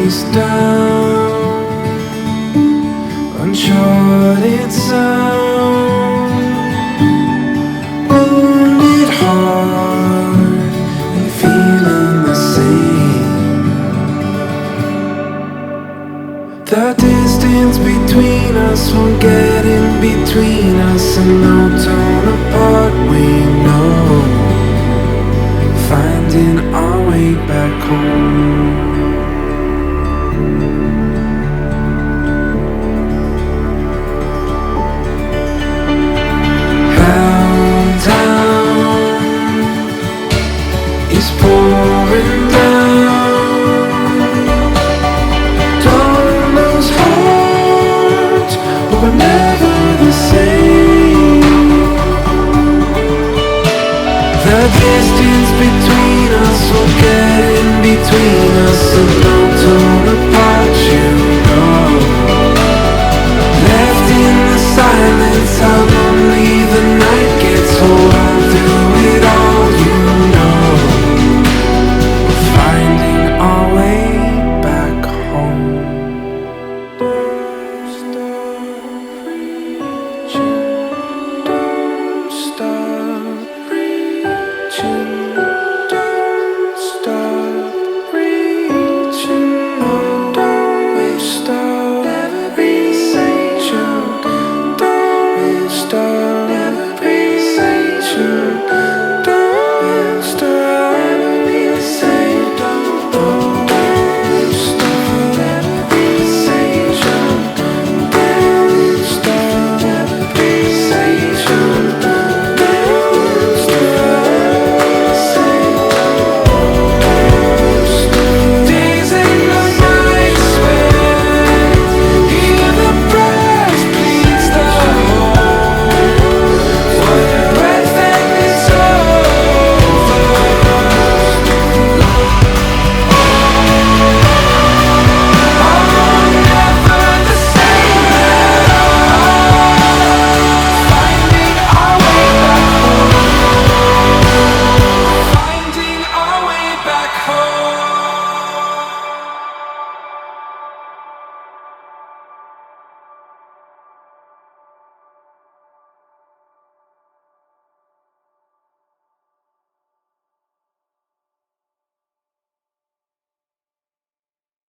Face down, uncharted sound, wounded heart, and feeling the same. The distance between us won't get in between us, and no torn apart we know, finding our way back home. Is pouring down. Don't lose heart, we're never the same. The distance between us will get in between us, and don't torn apart, you know. Left in the silence, how lonely the night gets. Hold on through it all, you know. Finding our way back home. Don't stop reaching. Don't stop reaching.